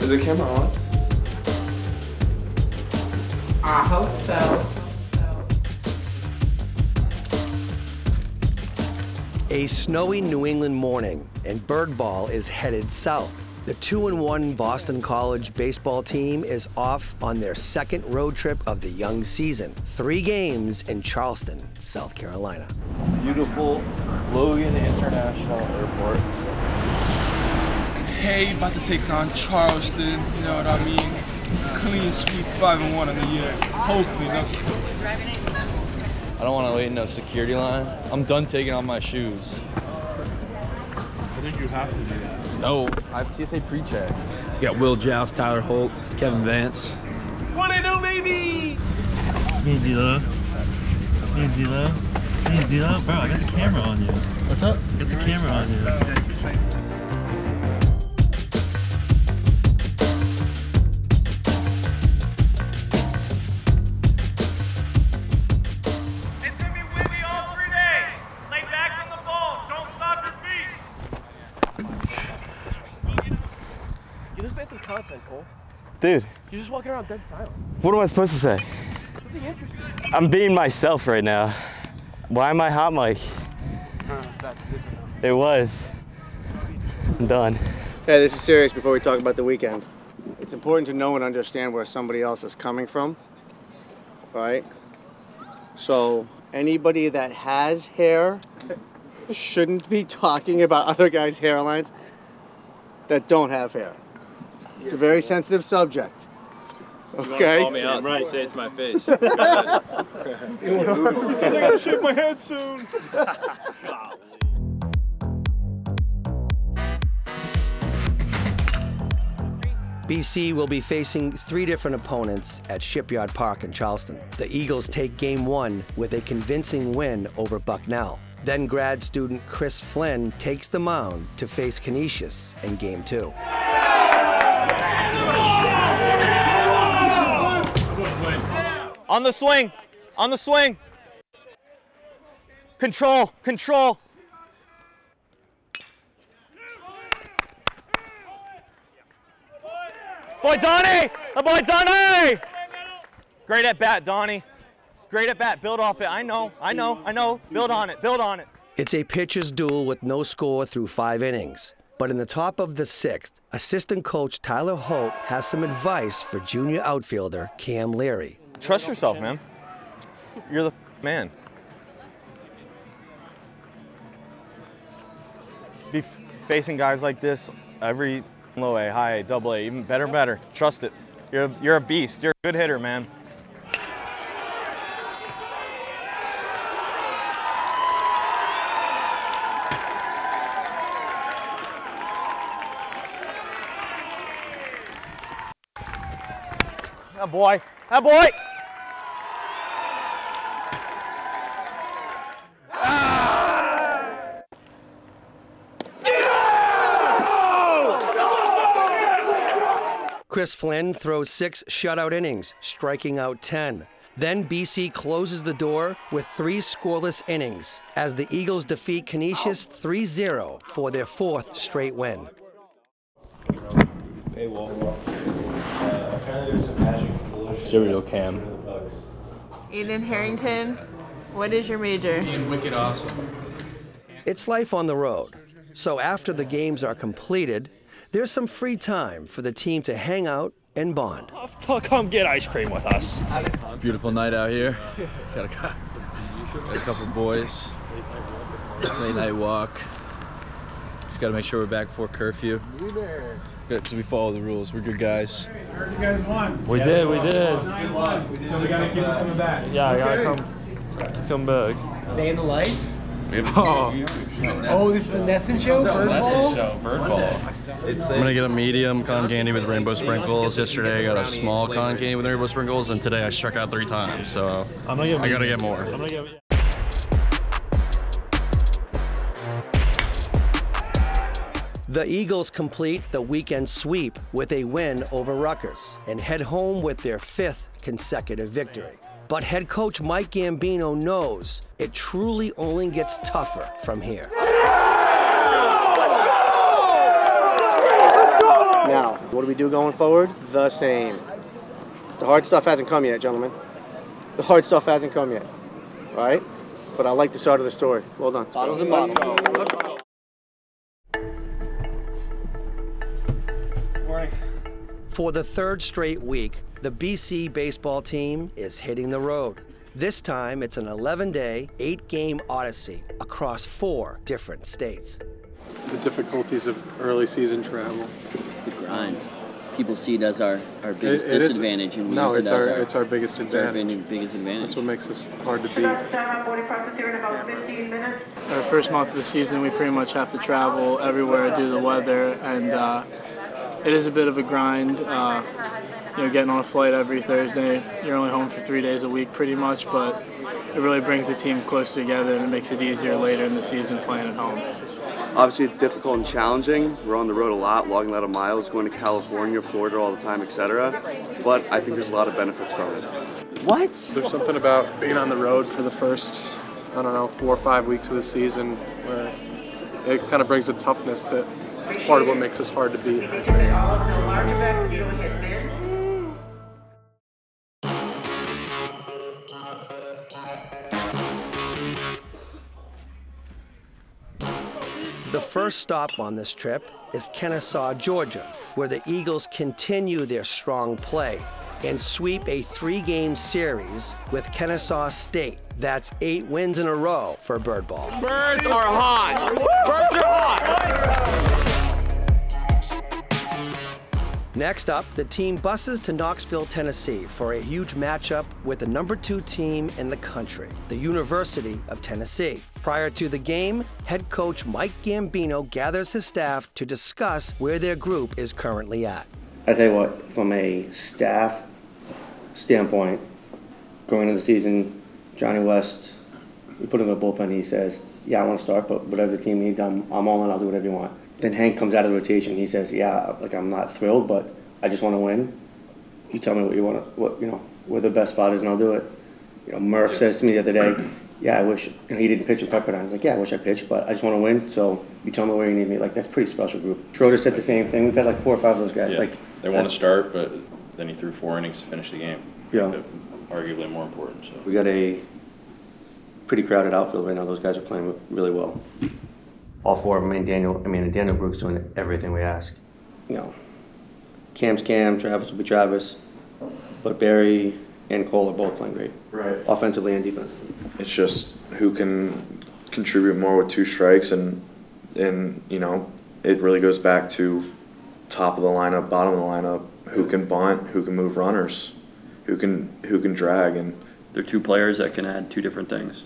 Is the camera on? I hope so. A snowy New England morning, and Birdball is headed south. The 2-1 Boston College baseball team is off on their second road trip of the young season. 3 games in Charleston, South Carolina. Beautiful Logan International Airport. Hey, about to take on Charleston, you know what I mean? Clean sweep 5-1 on the year. Hopefully, no. I don't want to wait in no security line. I'm done taking off my shoes. I think you have to do that. No, I have TSA pre-check. You got Will Joust, Tyler Holt, Kevin Vance. What I do, baby? It's me, D-Lo. It's me, D-Lo. It's me, D-Lo. Bro, I got the camera on you. What's up? I got the camera on you. You just made some content, Cole. Dude. You're just walking around dead silent. What am I supposed to say? Something interesting. I'm being myself right now. Why am I hot mic? It was. I'm done. Hey, this is serious before we talk about the weekend. It's important to know and understand where somebody else is coming from, right? So anybody that has hair shouldn't be talking about other guys' hairlines that don't have hair. It's a very sensitive subject. Okay? Call me out. Right. Say it to my face. I gotta shave my head soon. BC will be facing 3 different opponents at Shipyard Park in Charleston. The Eagles take Game 1 with a convincing win over Bucknell. Then grad student Chris Flynn takes the mound to face Canisius in Game 2. On the swing, on the swing. Control, control. Boy, Donnie! The boy, Donnie! Great at bat, Donnie. Great at bat, build off it. I know. Build on it, build on it. It's a pitcher's duel with no score through 5 innings. But in the top of the 6th, assistant coach Tyler Holt has some advice for junior outfielder Cam Leary. Trust yourself, man. You're the man. Be facing guys like this every low A, high A, double A, even better. Trust it. You're a beast. You're a good hitter, man. That boy. That boy. Chris Flynn throws 6 shutout innings, striking out 10. Then BC closes the door with 3 scoreless innings as the Eagles defeat Canisius 3-0 for their 4th straight win. Hey, apparently there's some magic. Serial cam. Aiden Harrington, what is your major? Being wicked awesome. It's life on the road. So after the games are completed, there's some free time for the team to hang out and bond. Come get ice cream with us. Beautiful night out here. Got a couple boys. Late night walk. Just got to make sure we're back before curfew. Because we follow the rules. We're good guys. Heard you guys won. We did. 9-1. So we gotta keep it coming back. Yeah, I gotta come back. Day in the life? Oh, this is the Nesson show? Birdball? Birdball. I'm gonna get a medium cotton candy with rainbow sprinkles. Yesterday I got a small cotton candy with rainbow sprinkles, and today I struck out 3 times. So I gotta get more. The Eagles complete the weekend sweep with a win over Rutgers and head home with their 5th consecutive victory. But head coach Mike Gambino knows it truly only gets tougher from here. Now, now. What do we do going forward? The same. The hard stuff hasn't come yet, gentlemen. The hard stuff hasn't come yet, right? But I like the start of the story. Well done. Bottles and bottles. Morning. For the third straight week, the BC baseball team is hitting the road. This time, it's an 11-day, 8-game odyssey across 4 different states. The difficulties of early season travel. The grind. People see it as our biggest disadvantage, and we use it as it's our biggest advantage. It's our biggest advantage. That's what makes us hard to beat. Boarding process here in about 15 minutes. Our first month of the season, we pretty much have to travel everywhere due to the weather, and it is a bit of a grind. You know, getting on a flight every Thursday, you're only home for 3 days a week pretty much, but it really brings the team closer together and it makes it easier later in the season playing at home. Obviously it's difficult and challenging. We're on the road a lot, logging a lot of miles, going to California, Florida all the time, etc. But I think there's a lot of benefits from it. What? There's something about being on the road for the first, I don't know, 4 or 5 weeks of the season where it kind of brings a toughness that is part of what makes us hard to beat. The first stop on this trip is Kennesaw, Georgia, where the Eagles continue their strong play and sweep a 3-game series with Kennesaw State. That's 8 wins in a row for Birdball. Birds are hot. Birds are hot. Next up, the team buses to Knoxville, Tennessee for a huge matchup with the #2 team in the country, the University of Tennessee. Prior to the game, head coach Mike Gambino gathers his staff to discuss where their group is currently at. I tell you what, from a staff standpoint, going into the season, Johnny West, we put him in a bullpen, he says, yeah, I want to start, but whatever the team needs, I'm all in, I'll do whatever you want. Then Hank comes out of the rotation, he says, yeah, like I'm not thrilled, but I just want to win. You tell me what you want, where the best spot is, and I'll do it. You know, Murph says to me the other day, yeah, I wish, and he didn't pitch in Pepperdine. I was like, yeah, I wish I pitched, but I just want to win, so you tell me where you need me. Like, that's a pretty special group. Schroeder said the same thing. We've had like 4 or 5 of those guys. Yeah, like, they want to start, but then he threw 4 innings to finish the game. Yeah. Arguably more important. So. We got a pretty crowded outfield right now. Those guys are playing really well. All 4 of them, Daniel Brooks doing everything we ask. You know, Cam's Cam, Travis will be Travis, but Barry and Cole are both playing great. Right. Offensively and defensively. It's just who can contribute more with 2 strikes, and you know, it really goes back to top of the lineup, bottom of the lineup, who can bunt, who can move runners, who can drag, and they're 2 players that can add 2 different things.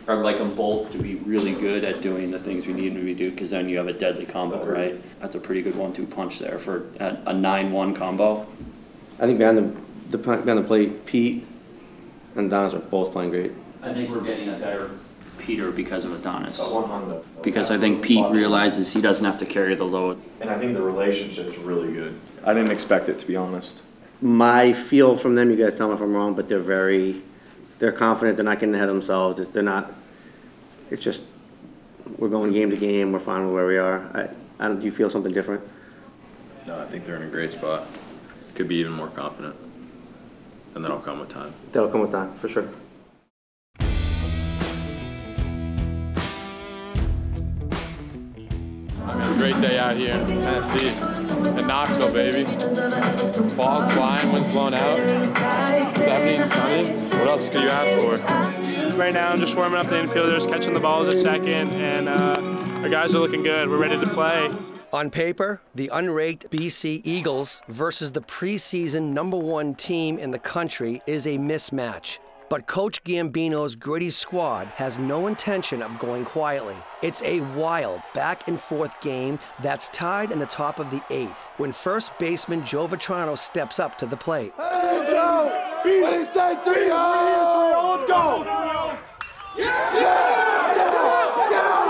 I'd like them both to be really good at doing the things we need them to do, because then you have a deadly combo, right? That's a pretty good 1-2 punch there for a 9-1 combo. I think behind the plate, Pete and Adonis are both playing great. I think we're getting a better Peter because of Adonis. Because I think Pete realizes he doesn't have to carry the load. And I think the relationship is really good. I didn't expect it, to be honest. My feel from them, you guys tell me if I'm wrong, but they're confident, they're not getting ahead of themselves, they're not, it's just, we're going game to game, we're fine with where we are. Do you feel something different? No, I think they're in a great spot. Could be even more confident, and that'll come with time. That'll come with time, for sure. Great day out here in Tennessee, in Knoxville, baby. Balls flying, wind's blowing out, 70 and sunny. What else could you ask for? Right now, I'm just warming up the infielders, catching the balls at second, and our guys are looking good. We're ready to play. On paper, the unranked BC Eagles versus the preseason #1 team in the country is a mismatch. But Coach Gambino's gritty squad has no intention of going quietly. It's a wild back-and-forth game that's tied in the top of the 8th when first baseman Joe Vitrano steps up to the plate. Hey, Joe! When he said 3, let's go! Yeah! Yeah! Get out! Get out!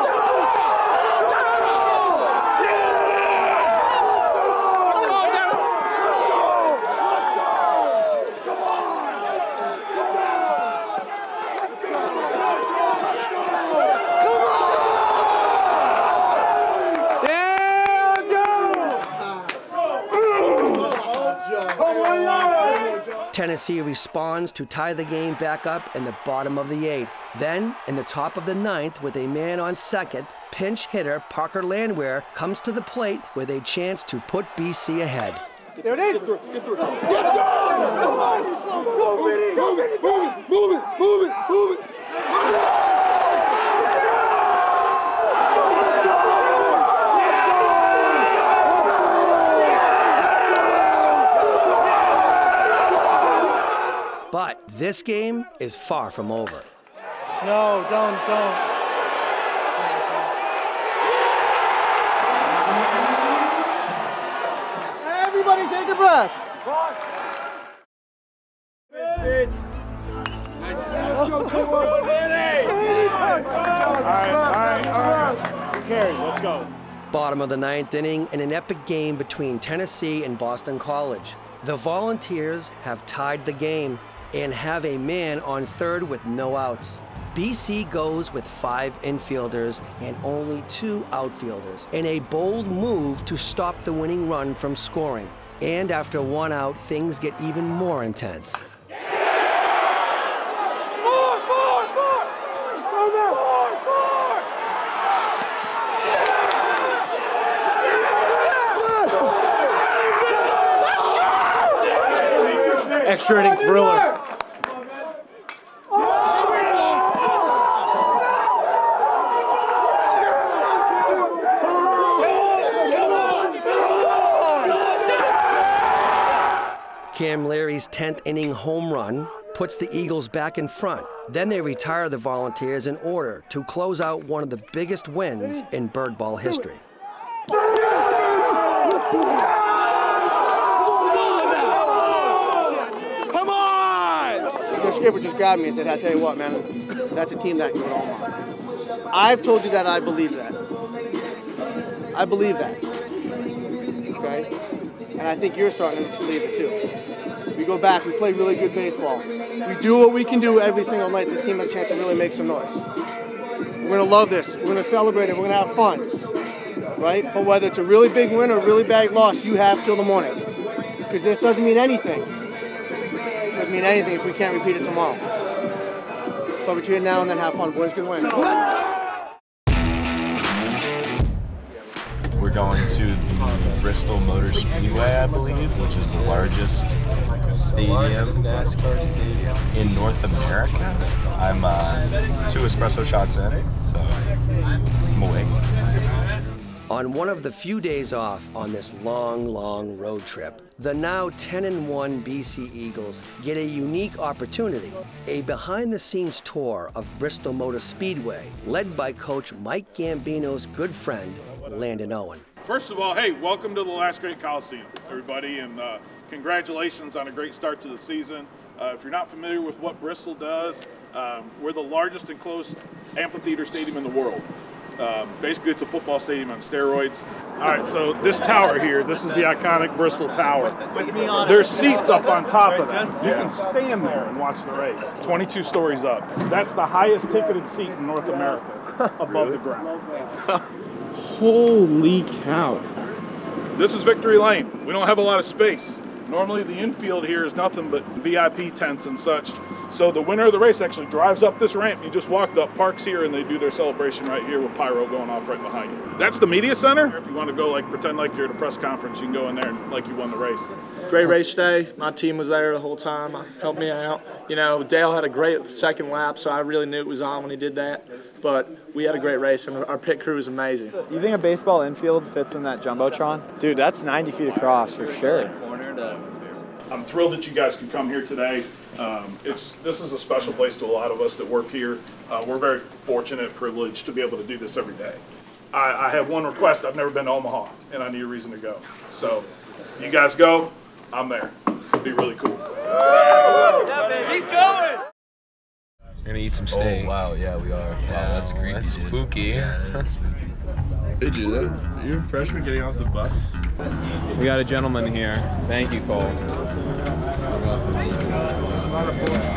Tennessee responds to tie the game back up in the bottom of the 8th. Then, in the top of the 9th, with a man on second, pinch hitter Parker Landwehr comes to the plate with a chance to put BC ahead. There it is. Get through. Let's go! Come on! Move it! Move it! Move it! Move it! Move it! Move it! But this game is far from over. No, don't. Everybody take a breath. All right. Who cares? Let's go. Bottom of the 9th inning in an epic game between Tennessee and Boston College. The Volunteers have tied the game and have a man on third with no outs. BC goes with 5 infielders and only 2 outfielders in a bold move to stop the winning run from scoring. And after 1 out, things get even more intense. Extra inning thriller. Cam Leary's 10th inning home run puts the Eagles back in front. Then they retire the Volunteers in order to close out one of the biggest wins in Birdball history. The skipper just grabbed me and said, "I tell you what, man, that's a team that can win Omaha." I've told you that I believe that. I believe that. Okay? And I think you're starting to believe it too. We go back, we play really good baseball. We do what we can do every single night. This team has a chance to really make some noise. We're going to love this. We're going to celebrate it. We're going to have fun. Right? But whether it's a really big win or a really bad loss, you have till the morning. Because this doesn't mean anything. It doesn't mean anything if we can't repeat it tomorrow. But between now and then, have fun. Boys can win. We're going to the Bristol Motor Speedway, I believe, which is the largest stadium in North America. I'm 2 espresso shots in, so I'm awake. On one of the few days off on this long road trip, the now 10-1 BC Eagles get a unique opportunity, a behind-the-scenes tour of Bristol Motor Speedway, led by Coach Mike Gambino's good friend, Landon Owen. First of all, hey, welcome to the last great Coliseum, everybody, and congratulations on a great start to the season. If you're not familiar with what Bristol does, we're the largest enclosed amphitheater stadium in the world. Basically, it's a football stadium on steroids. All right, so this tower here, this is the iconic Bristol Tower. There's seats up on top of that. You can stand there and watch the race. 22 stories up. That's the highest ticketed seat in North America, above the ground. Holy cow. This is Victory Lane. We don't have a lot of space. Normally the infield here is nothing but VIP tents and such. So the winner of the race actually drives up this ramp. You just walked up, parks here, and they do their celebration right here with pyro going off right behind you. That's the media center. If you want to go pretend like you're at a press conference, you can go in there and like you won the race. Great race day. My team was there the whole time. Helped me out. You know, Dale had a great second lap, so I really knew it was on when he did that. But we had a great race, and our pit crew was amazing. You think a baseball infield fits in that Jumbotron? Dude, that's 90 feet across for sure. I'm thrilled that you guys could come here today. This is a special place to a lot of us that work here. We're very fortunate and privileged to be able to do this every day. I have one request. I've never been to Omaha, and I need a reason to go. So you guys go, I'm there. It'll be really cool. Keep going! We're gonna eat some steak. Oh, wow, yeah, we are. Yeah, wow, that's creepy. That's spooky. Yeah, that is spooky. Hey, Judah, you're a freshman getting off the bus? We got a gentleman here. Thank you, Cole.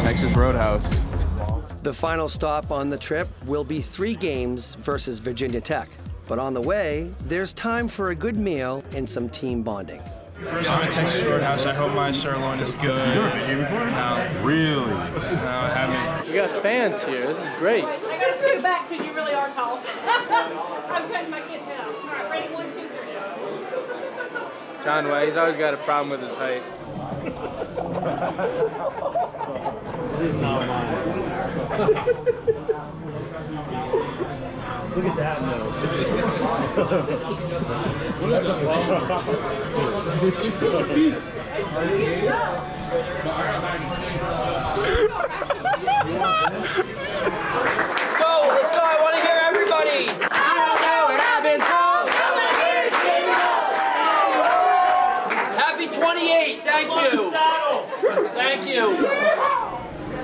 Texas Roadhouse. The final stop on the trip will be 3 games versus Virginia Tech. But on the way, there's time for a good meal and some team bonding. First time at Texas Roadhouse. I hope my sirloin is good. You never been here before? No. Really? No, I haven't. We got fans here. This is great. I gotta scoot back because you really are tall. I'm cutting my kid's head off. All right, ready? 1, 2, 3. John Way, he's always got a problem with his height. This is not mine. Look at that though. That's a problem. Such a beat. Let's go, I want to hear everybody. I don't know what I've been told. Happy 28, thank you. Thank you.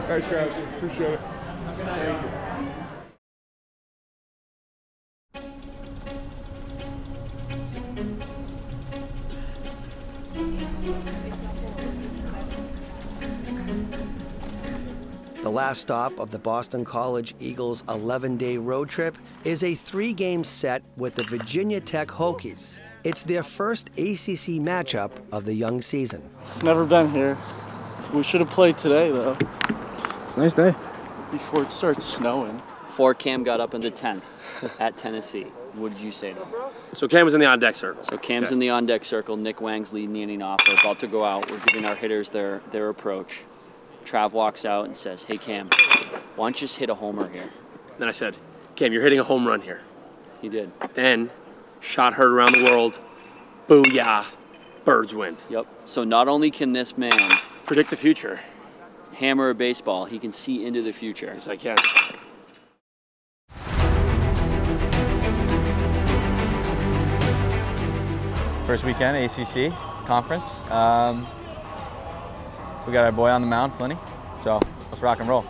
Thanks, guys. Appreciate it. Thank you. The last stop of the Boston College Eagles' 11-day road trip is a 3-game set with the Virginia Tech Hokies. It's their first ACC matchup of the young season. Never been here. We should have played today, though. It's a nice day. Before it starts snowing. Before Cam got up into 10th at Tennessee, what did you say to him? So Cam was in the on-deck circle. So Cam's in the on-deck circle. Nick Wang's leading the inning off. We're about to go out. We're giving our hitters their approach. Trav walks out and says, "Hey, Cam, why don't you just hit a homer here?" Then I said, Cam, you're hitting a home run here. He did. Then, shot heard around the world. Booyah. Birds win. Yep. So not only can this man predict the future, hammer a baseball, he can see into the future. Yes, I can. First weekend, ACC conference. We got our boy on the mound, Flinney, so let's rock and roll.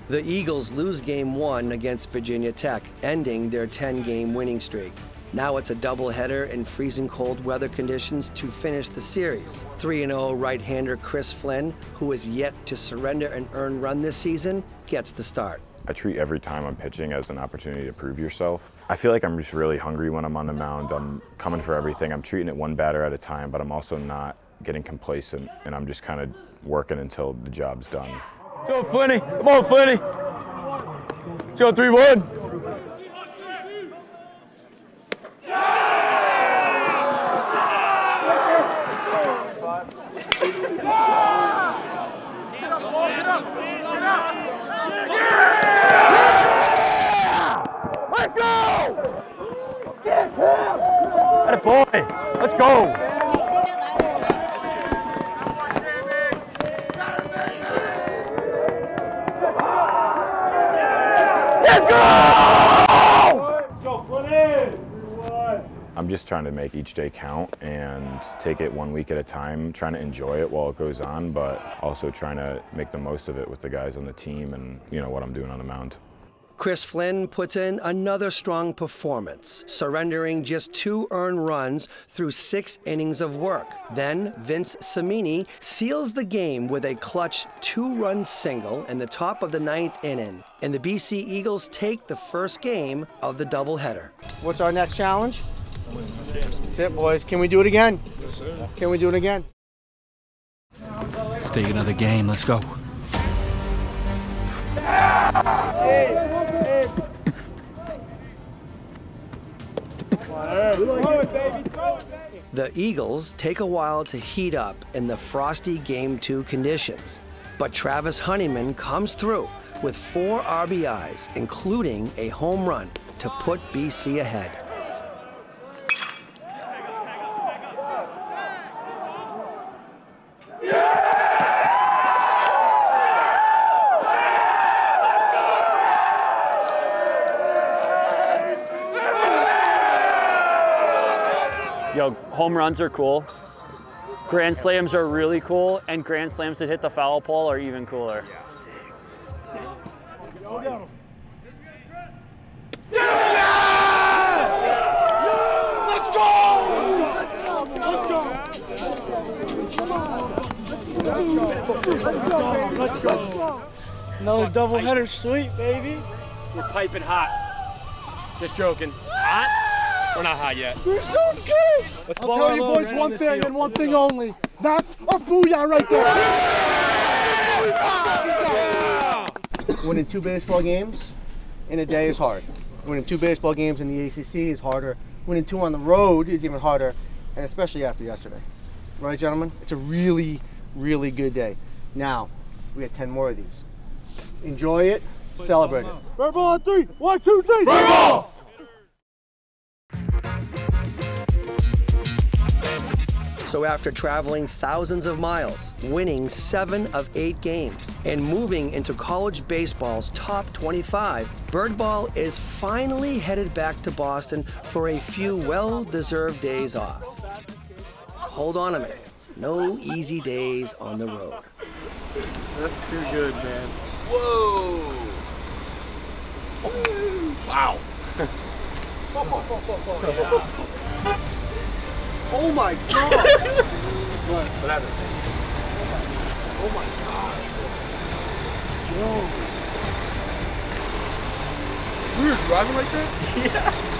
The Eagles lose Game 1 against Virginia Tech, ending their 10-game winning streak. Now it's a doubleheader in freezing cold weather conditions to finish the series. 3-0 right-hander Chris Flynn, who is yet to surrender an earned run this season, gets the start. I treat every time I'm pitching as an opportunity to prove yourself. I feel like I'm just really hungry when I'm on the mound. I'm coming for everything. I'm treating it one batter at a time, but I'm also not getting complacent, and I'm just kind of working until the job's done. Joe Flinney, come on Flinney. Joe 3-1. Let's go! Atta boy, let's go. Let's go! I'm just trying to make each day count and take it 1 week at a time, trying to enjoy it while it goes on, but also trying to make the most of it with the guys on the team and, you know, what I'm doing on the mound. Chris Flynn puts in another strong performance, surrendering just 2 earned runs through 6 innings of work. Then Vince Cimini seals the game with a clutch 2-run single in the top of the 9th inning, and the BC Eagles take the first game of the doubleheader. What's our next challenge? That's it, boys. Can we do it again? Yes, sir. Can we do it again? Let's take another game, let's go. The Eagles take a while to heat up in the frosty Game 2 conditions, but Travis Honeyman comes through with 4 RBIs, including a home run to put BC ahead. Yo, home runs are cool. Grand slams are really cool, and grand slams that hit the foul pole are even cooler. Let's go! Let's go! Let's go! Let's go! Another doubleheader, sweet, baby. We're piping hot. Just joking. Hot? We're not hot yet. We're so good! I'll tell you boys one thing and one thing only. That's a booyah right there! Winning 2 baseball games in a day is hard. Winning 2 baseball games in the ACC is harder. Winning 2 on the road is even harder, and especially after yesterday. Right, gentlemen? It's a really, really good day. Now, we got 10 more of these. Enjoy it, celebrate it. Birdball on 3. 1, 2, 3. Birdball! So after traveling thousands of miles, winning 7 of 8 games, and moving into college baseball's top 25, Birdball is finally headed back to Boston for a few well-deserved days off. Hold on a minute. No easy days on the road. That's too good, man. Whoa! Wow. Oh my God! What happened? Oh my God! We were driving like that? Yes!